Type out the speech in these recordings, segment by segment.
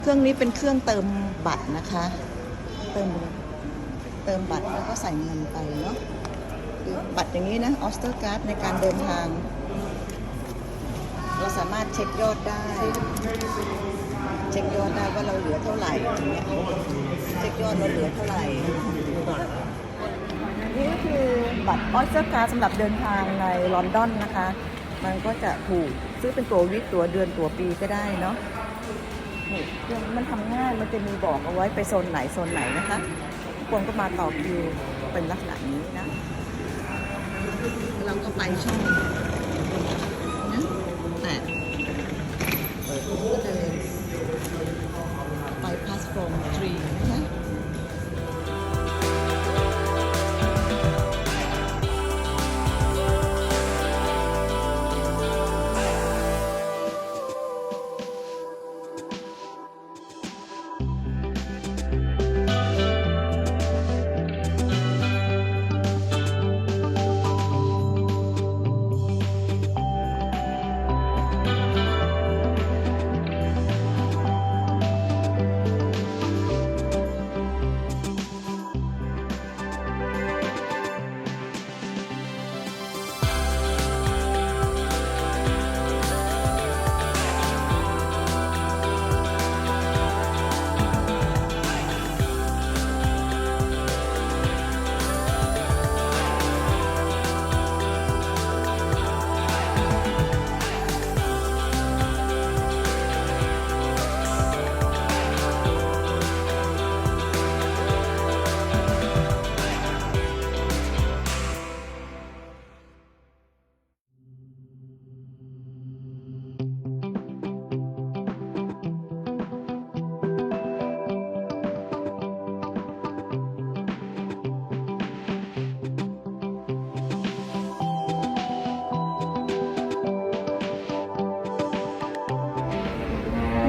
เครื่องนี้เป็นเครื่องเติมบัตรนะคะเติมบัตรแล้วก็ใส่เงินไปเนาะบัตรอย่างนี้นะออสเตอร์การ์ดในการเดินทางเราสามารถเช็คยอดได้ว่าเราเหลือเท่าไหร่อย่างเงี้ยเช็คยอดเราเหลือเท่าไหร่นี่ก็คือบัตรออสเตอร์การ์ดสำหรับเดินทางในลอนดอนนะคะมันก็จะถูกซื้อเป็นตัววีคตัวเดือนตัวปีก็ได้เนาะมันทำง่ายมันจะมีบอกเอาไว้ไปโซนไหนนะคะทุกคนก็มาต่อคิวเป็นลักษณะนี้นะเราก็ไปช่องนะแต่ก็เดินไปพาสโฟมทรีนะคะ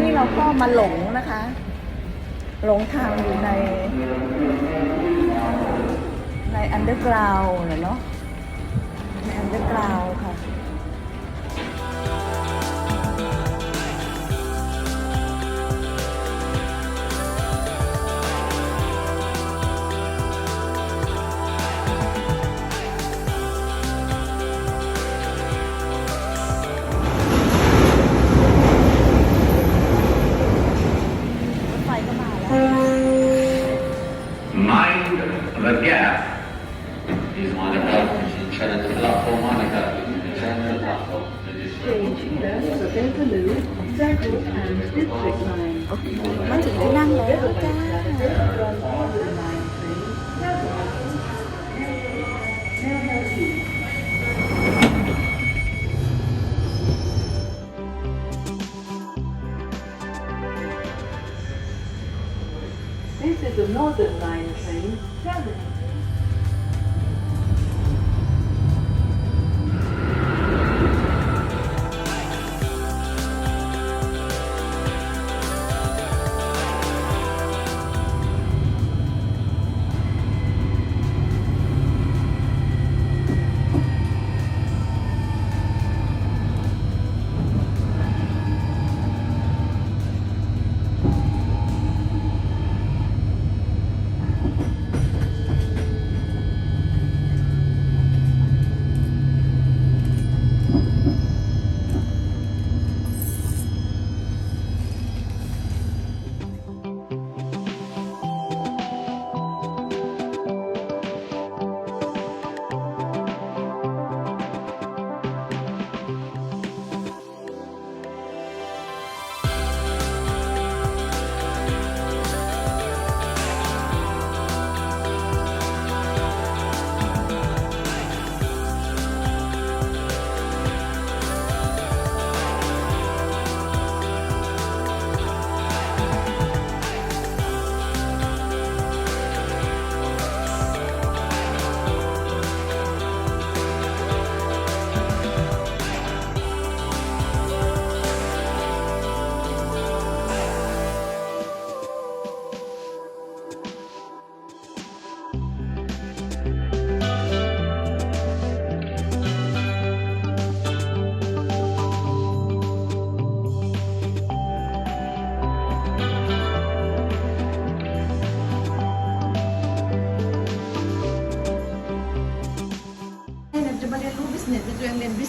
นี่เราก็มาหลงนะคะหลงทางอยู่ในอันเดอร์กราวด์เนาะในอันเดอร์กราวด์ค่ะThe gap is Monica. C'è la platform Monica. C'è la platform. Change left for Bakerloo, Circle and District Line. โอเคมาถึงได้นั่งแล้วจ้า This is the Northern Line train traveling.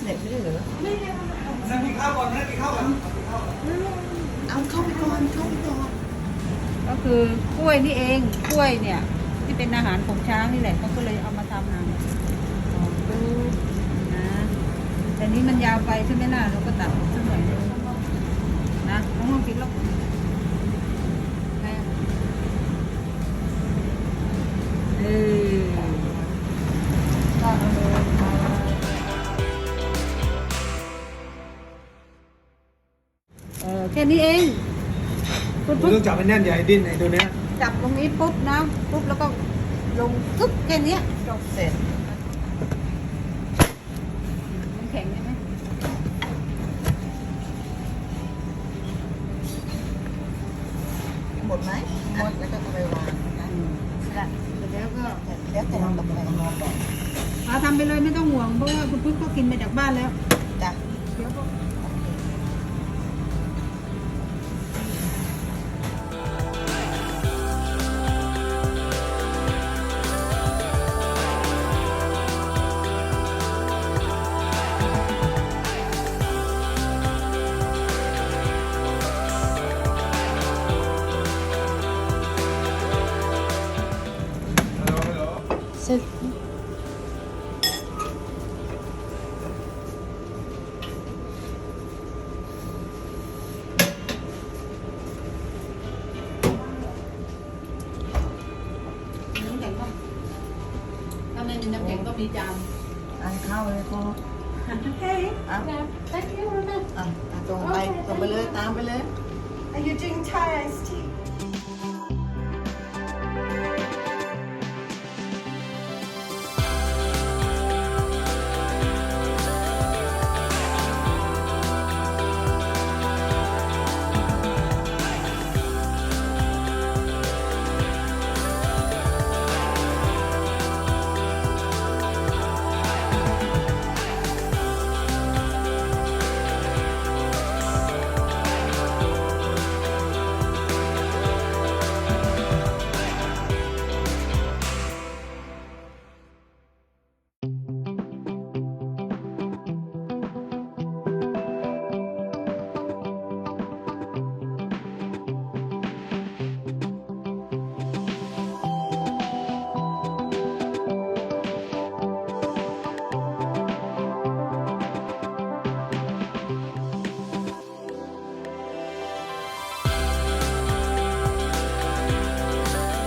เน็ตไม่ได้เหรอ นั่งกินข้าวก่อนนั่งกินข้าวก่อน เอาเข้าไปก่อนเข้าไปก่อน ก็คือกล้วยนี่เองกล้วยเนี่ย ที่เป็นอาหารของช้างนี่แหละเขาก็เลยเอามาทำดูนะแต่นี้มันยาวไปใช่ไหมล่ะเราก็ตัดออกสักหน่อยนึงนะน้องกินแล้วก็เอาเลยแค่นี้เองคุณ คุณต้องจับให้แน่นใหญ่ดิ้นไอ้ตัวเนี้ย จับตรงนี้ปุ๊บนะปุ๊บแล้วก็ลงกึ๊บแค่เนี้ย จบเสร็จ มันแข็งใช่ไหม หมดไหมหมดแล้วก็เอาไปวางนะคะ ละแล้วก็ แล้วแต่เราตกแต่งนอนก่อน ทำไปเลยไม่ต้องห่วงเพราะว่าคุณปุ๊บก็กินไปจากบ้านแล้ว จ้ะ เดี๋ยวก็ เสร็จน้ำแข็งก็ถ้าไม่มีน้ำแข็งก็มีจาน อ่านเข้าเลยพออ่ะตรงไปเลยตามไปเลย Are you doing Thai iced tea?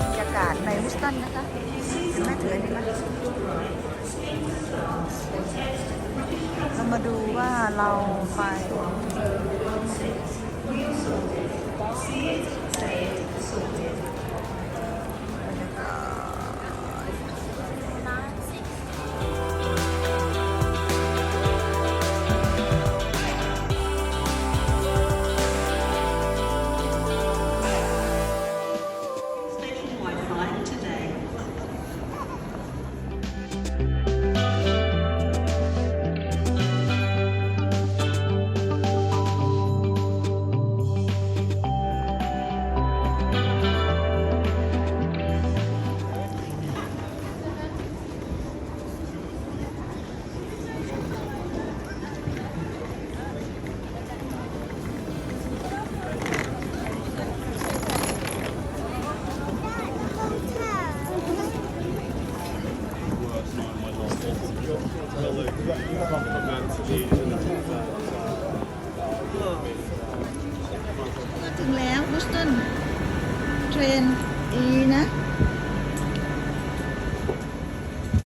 บรรยากาศในฮุสตันนะคะเห็นไหมถืออันนี้ไหมเรามาดูว่าเราไปถึงแล้วฮุสตันเทรน E นะ